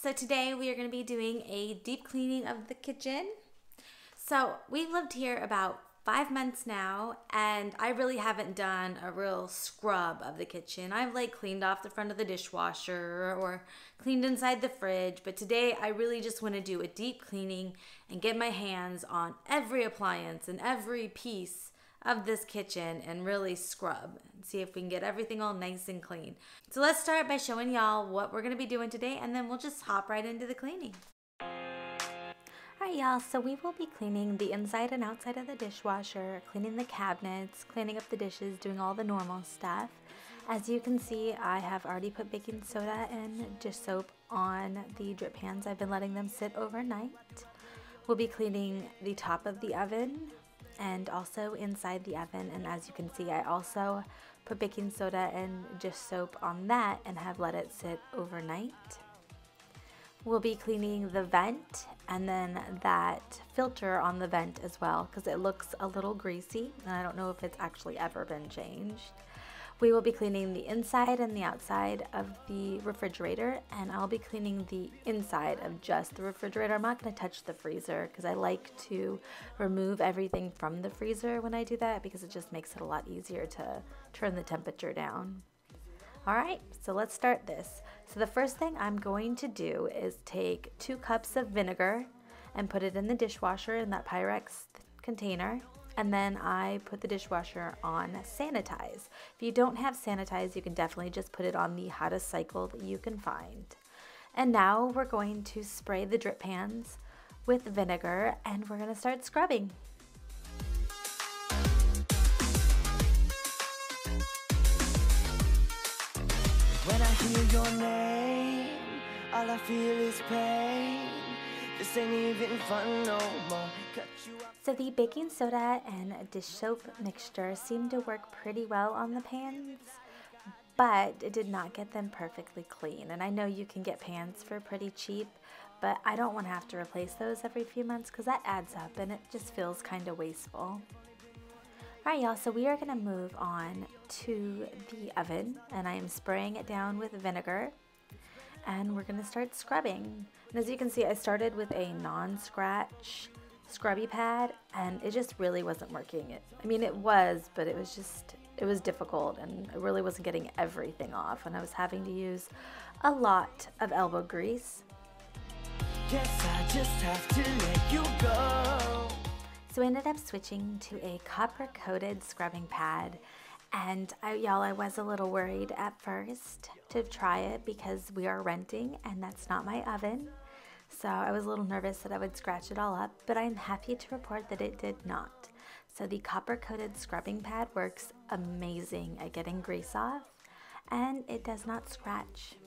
So today we are going to be doing a deep cleaning of the kitchen. So we've lived here about 5 months now, and I really haven't done a real scrub of the kitchen. I've like cleaned off the front of the dishwasher or cleaned inside the fridge, but today I really just want to do a deep cleaning and get my hands on every appliance and every piece of this kitchen and really scrub and see if we can get everything all nice and clean. So let's start by showing y'all what we're going to be doing today, and then we'll just hop right into the cleaning. Alright y'all, so we will be cleaning the inside and outside of the dishwasher, cleaning the cabinets, cleaning up the dishes, doing all the normal stuff. As you can see, I have already put baking soda and dish soap on the drip pans. I've been letting them sit overnight. We'll be cleaning the top of the oven and also inside the oven, and as you can see, I also put baking soda and dish soap on that and have let it sit overnight. We'll be cleaning the vent and then that filter on the vent as well because it looks a little greasy and I don't know if it's actually ever been changed. We will be cleaning the inside and the outside of the refrigerator, and I'll be cleaning the inside of just the refrigerator. I'm not going to touch the freezer because I like to remove everything from the freezer when I do that because it just makes it a lot easier to turn the temperature down. Alright, so let's start this. So the first thing I'm going to do is take 2 cups of vinegar and put it in the dishwasher in that Pyrex container. And then I put the dishwasher on sanitize. If you don't have sanitize, you can definitely just put it on the hottest cycle that you can find. And now we're going to spray the drip pans with vinegar and we're going to start scrubbing. When I hear your name, all I feel is pain. This ain't even fun no more. So the baking soda and dish soap mixture seemed to work pretty well on the pans, but it did not get them perfectly clean. And I know you can get pans for pretty cheap, but I don't want to have to replace those every few months because that adds up and it just feels kind of wasteful. Alright y'all, so we are going to move on to the oven, and I am spraying it down with vinegar, and we're going to start scrubbing. And as you can see, I started with a non-scratch scrubby pad, and it just really wasn't working. I mean, it was, but it was difficult, and I really wasn't getting everything off, and I was having to use a lot of elbow grease. Guess I just have to let you go. So I ended up switching to a copper-coated scrubbing pad, and y'all, I was a little worried at first to try it because we are renting, and that's not my oven. So I was a little nervous that I would scratch it all up, but I'm happy to report that it did not. So the copper-coated scrubbing pad works amazing at getting grease off, and it does not scratch.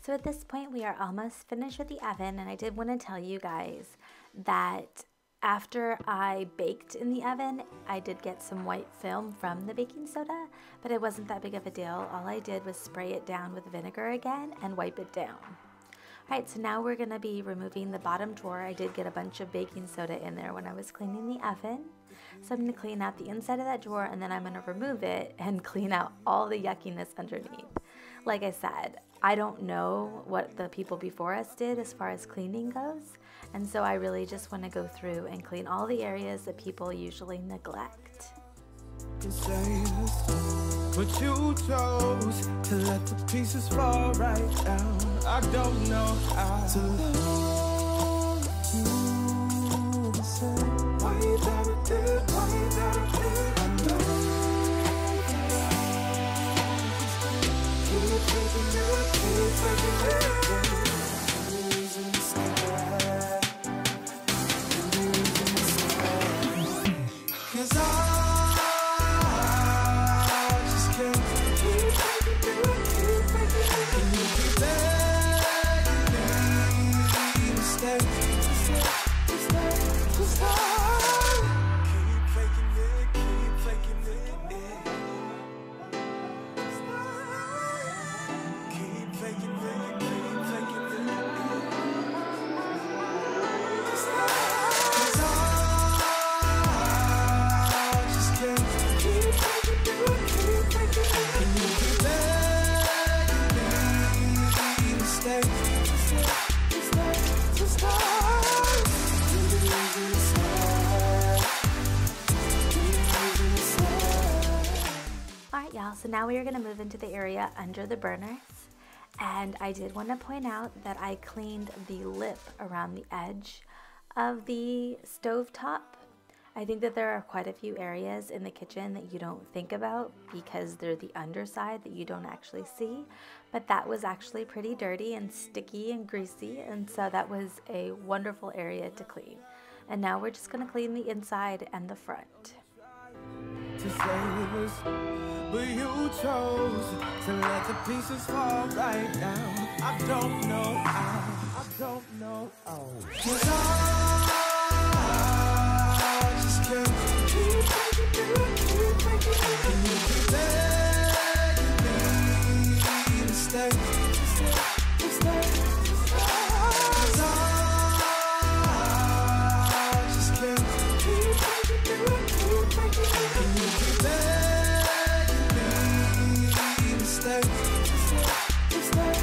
So at this point we are almost finished with the oven, and I did want to tell you guys that after I baked in the oven, I did get some white film from the baking soda, but it wasn't that big of a deal. All I did was spray it down with vinegar again and wipe it down. Alright, so now we're going to be removing the bottom drawer. I did get a bunch of baking soda in there when I was cleaning the oven. So I'm going to clean out the inside of that drawer, and then I'm going to remove it and clean out all the yuckiness underneath. Like I said, I don't know what the people before us did as far as cleaning goes, and so I really just want to go through and clean all the areas that people usually neglect. But you chose to let the pieces fall right down. I don't know how to love you the same. Why you never did, why you never Alright y'all, so now we are going to move into the area under the burners, and I did want to point out that I cleaned the lip around the edge of the stove top. I think that there are quite a few areas in the kitchen that you don't think about because they're the underside that you don't actually see, but that was actually pretty dirty and sticky and greasy, and so that was a wonderful area to clean. And now we're just going to clean the inside and the front. To save us, but you chose to let the pieces fall right down. I don't know how, I don't know how. 'Cause I just can't keep making Can you keep begging me to stay, to stay, to stay, to stay? 'Cause I just can't keep making Can you keep begging me to stay, to stay, to stay,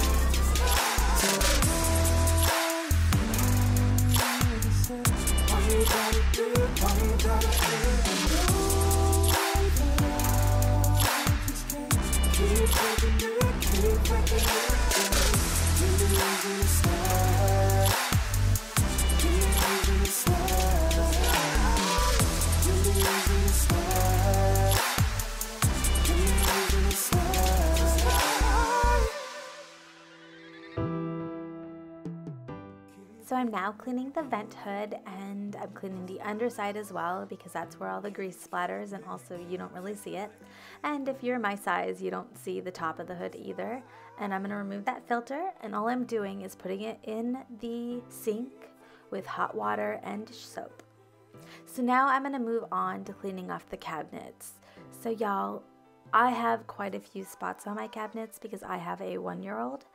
to stay? Why you gotta do it? Why you gotta do it? I know that I just can't keep making it. You're losing the style. You're losing the style. You're losing the style. You're losing the style. So I'm now cleaning the vent hood, and I'm cleaning the underside as well because that's where all the grease splatters, and also you don't really see it. And if you're my size, you don't see the top of the hood either. And I'm going to remove that filter, and all I'm doing is putting it in the sink with hot water and dish soap. So now I'm going to move on to cleaning off the cabinets. So y'all, I have quite a few spots on my cabinets because I have a 1-year-old,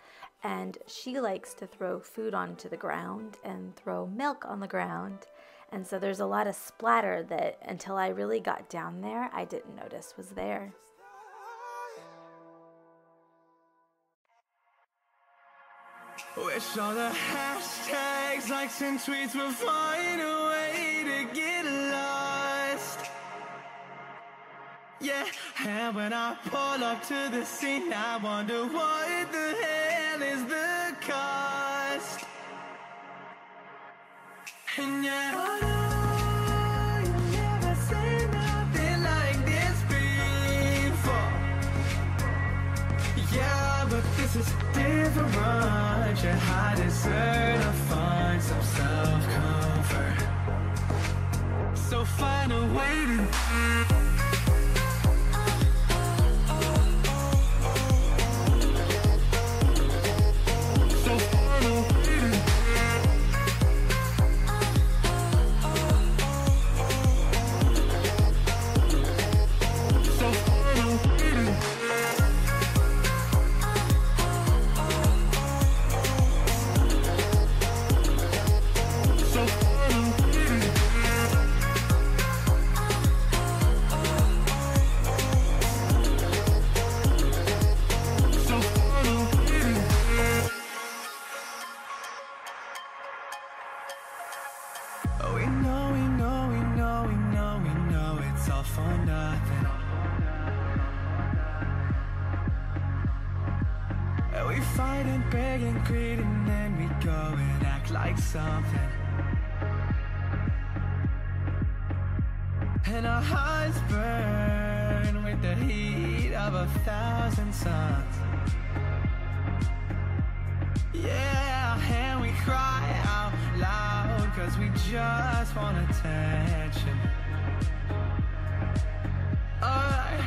and she likes to throw food onto the ground and throw milk on the ground. And so there's a lot of splatter that until I really got down there, I didn't notice was there. Wish all the hashtags, likes, and tweets would find a way to get lost. Yeah, and when I pull up to the scene, I wonder what the hell is the cost. And yeah, I know you never seen nothing like this before. Yeah, but this is different. I deserve to find some self-comfort. So find a way to something, and our hearts burn with the heat of 1,000 suns. 'cause we just want attention. Alright,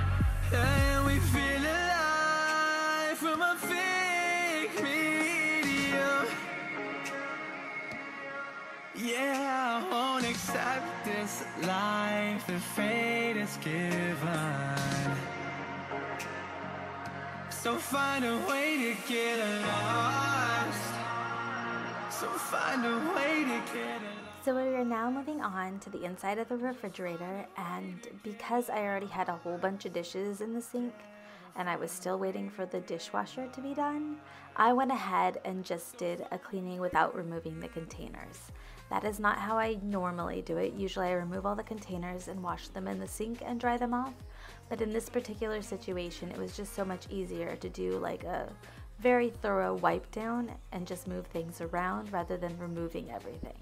and we feel alive from a fake medium. Yeah, I won't accept this life that fate is given. So find a way to get lost. So find a way to get lost. So we are now moving on to the inside of the refrigerator, and because I already had a whole bunch of dishes in the sink and I was still waiting for the dishwasher to be done, I went ahead and just did a cleaning without removing the containers. That is not how I normally do it. Usually I remove all the containers and wash them in the sink and dry them off. But in this particular situation, it was just so much easier to do like a very thorough wipe down and just move things around rather than removing everything.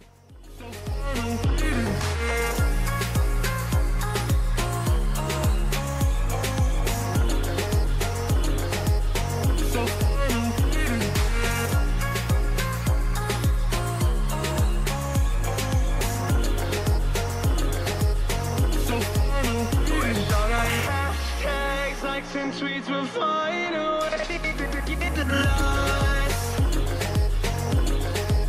Tweets will find a way to get lost.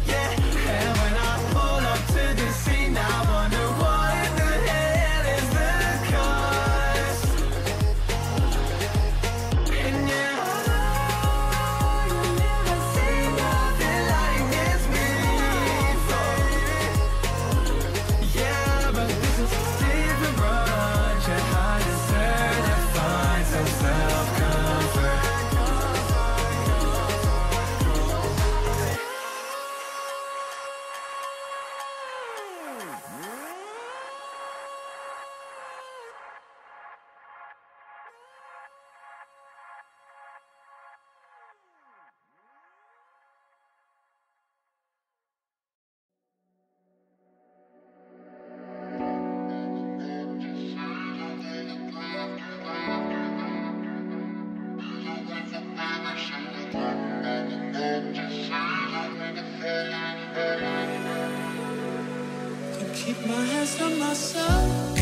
Yeah, and when I pull up to the scene, I wonder what the hell is the cost. And yeah, you never seen nothing like this before. Yeah, but this is a different road. I deserve to find some self-comfort. Keep my hands on myself.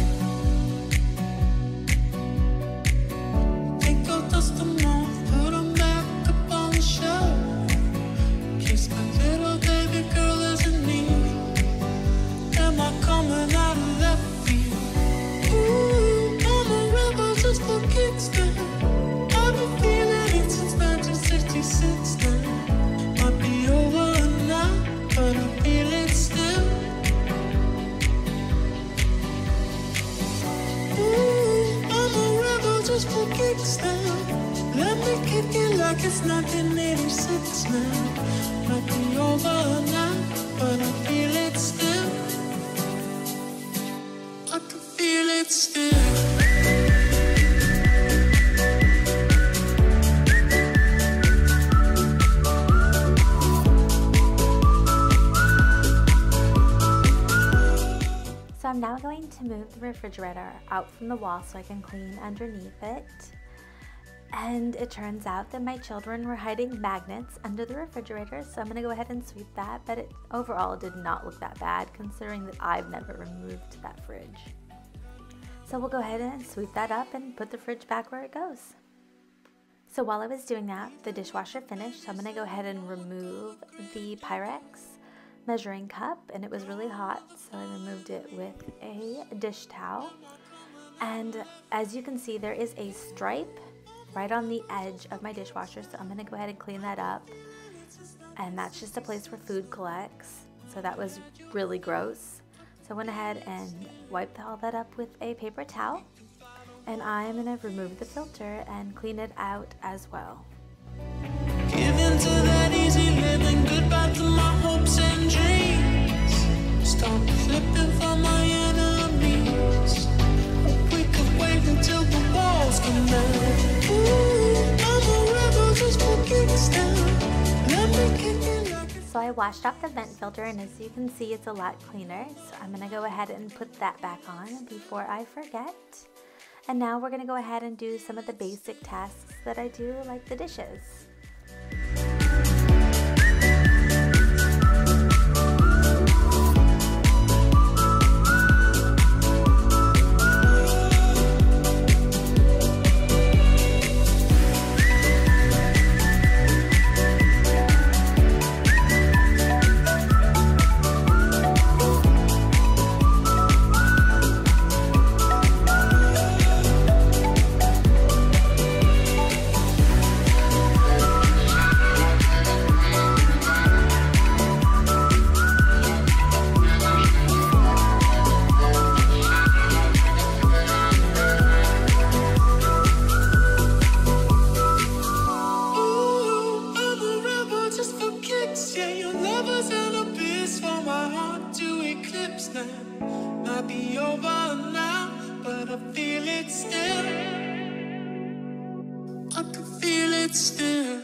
Take out, dust them off, put them back up on the shelf. Kiss my little baby girl as in need. Am I coming out of left field? Ooh, I'm a rebel just for kicks now. I've been feeling it since 1966 now. Might be over now, but I feel it still. Just for kicks now. Let me kick it like it's 1986 now. Might be over now, but I feel it still. I can feel it still. So I'm now going to move the refrigerator out from the wall so I can clean underneath it. And it turns out that my children were hiding magnets under the refrigerator, so I'm going to go ahead and sweep that, but it overall did not look that bad considering that I've never removed that fridge. So we'll go ahead and sweep that up and put the fridge back where it goes. So while I was doing that, the dishwasher finished, so I'm going to go ahead and remove the Pyrex measuring cup, and it was really hot, so I removed it with a dish towel. And as you can see, there is a stripe right on the edge of my dishwasher, so I'm going to go ahead and clean that up. And that's just a place where food collects, so that was really gross. So I went ahead and wiped all that up with a paper towel, and I'm going to remove the filter and clean it out as well. Give into that easy living, goodbye to my hopes and dreams. Stop flipping for my enemies. We could wait until the walls come down. Ooh, I'm a rebel just for kicks now. Let me kick it like it's... So I washed off the vent filter, and as you can see, it's a lot cleaner. So I'm going to go ahead and put that back on before I forget. And now we're going to go ahead and do some of the basic tasks that I do, like the dishes. Yeah, your love was an abyss for my heart to eclipse now. Might be over now, but I feel it still. I can feel it still.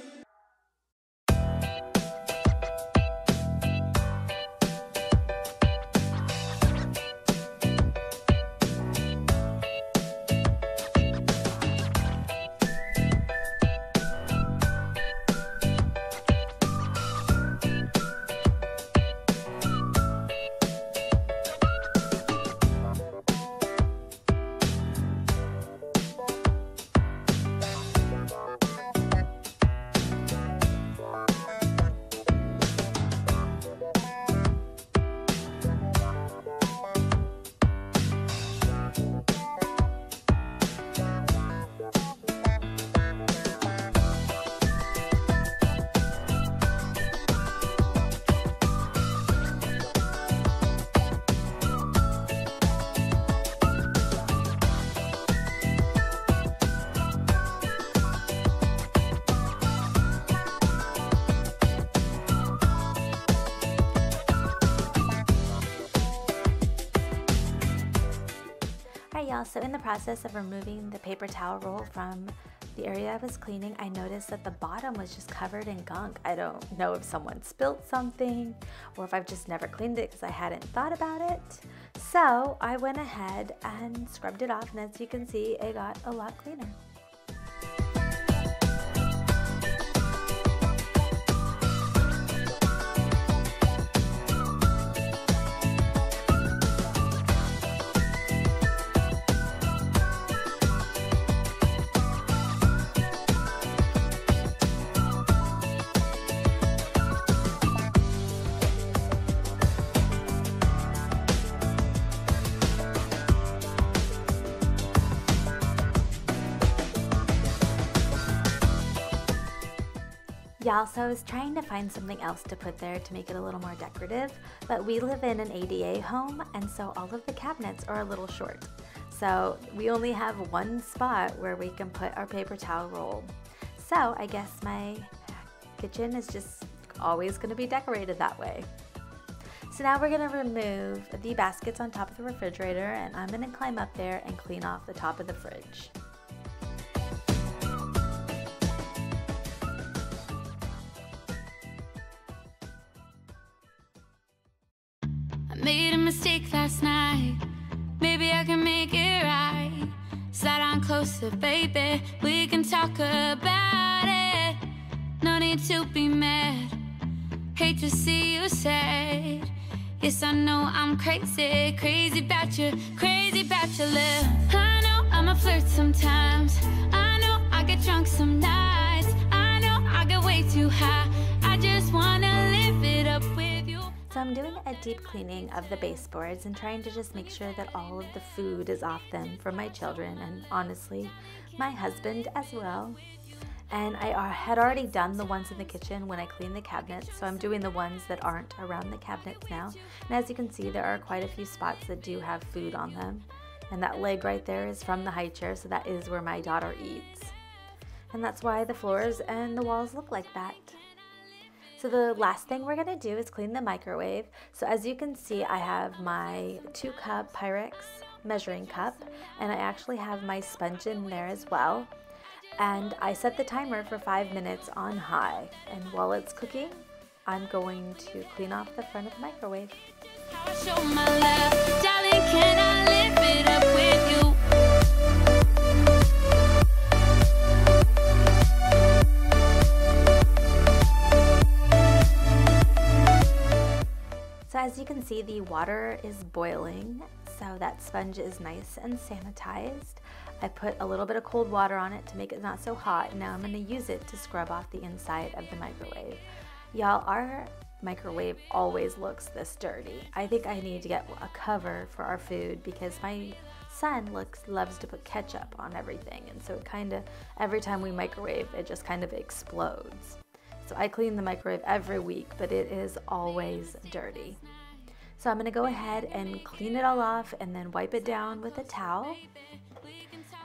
Y'all, so in the process of removing the paper towel roll from the area I was cleaning, I noticed that the bottom was just covered in gunk. I don't know if someone spilt something or if I've just never cleaned it because I hadn't thought about it. So I went ahead and scrubbed it off, and as you can see, it got a lot cleaner. Y'all, so I was trying to find something else to put there to make it a little more decorative, but we live in an ADA home, and so all of the cabinets are a little short. So we only have one spot where we can put our paper towel roll. So I guess my kitchen is just always going to be decorated that way. So now we're going to remove the baskets on top of the refrigerator, and I'm going to climb up there and clean off the top of the fridge. Made a mistake last night. Maybe I can make it right. Slide on closer, baby. We can talk about it. No need to be mad. Hate to see you sad. Yes, I know I'm crazy, crazy about you, crazy about your love. I know I'm a flirt sometimes. I know I get drunk some nights. I know I get way too high. I just wanna live it up with you. So I'm doing a deep cleaning of the baseboards and trying to just make sure that all of the food is off them for my children and honestly my husband as well. And I had already done the ones in the kitchen when I cleaned the cabinets, so I'm doing the ones that aren't around the cabinets now. And as you can see, there are quite a few spots that do have food on them. And that leg right there is from the high chair, so that is where my daughter eats. And that's why the floors and the walls look like that. So the last thing we're gonna do is clean the microwave. So as you can see, I have my 2-cup Pyrex measuring cup, and I actually have my sponge in there as well. And I set the timer for 5 minutes on high. And while it's cooking, I'm going to clean off the front of the microwave. I'll show my love, darling, can I live it up with you? So as you can see, the water is boiling, so that sponge is nice and sanitized. I put a little bit of cold water on it to make it not so hot. Now I'm going to use it to scrub off the inside of the microwave. Y'all, our microwave always looks this dirty. I think I need to get a cover for our food because my son loves to put ketchup on everything, and so it kind of, every time we microwave, it just kind of explodes. So I clean the microwave every week, but it is always dirty. So I'm gonna go ahead and clean it all off and then wipe it down with a towel.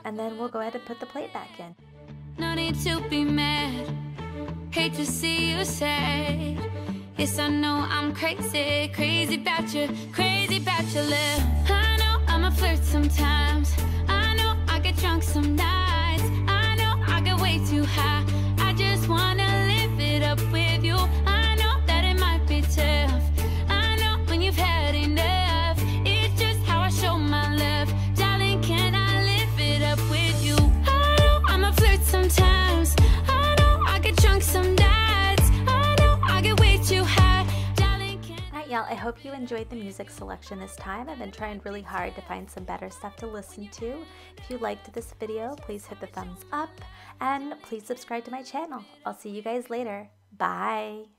And then we'll go ahead and put the plate back in. No need to be mad. Hate to see you sad. Yes, I know I'm crazy, crazy about you, crazy about your love. I know I'm a flirt sometimes. I know I get drunk some nights. I know I get way too high. I just wanna live it up with you. I know that it might be tough. I know when you've had enough. It's just how I show my love. Darling, can I live it up with you? I know I'm a flirt sometimes. I know I get drunk some nights. I know I get way too high. Darling, can Alright, y'all, I hope you enjoyed the music selection this time. I've been trying really hard to find some better stuff to listen to. If you liked this video, please hit the thumbs up and please subscribe to my channel. I'll see you guys later. Bye!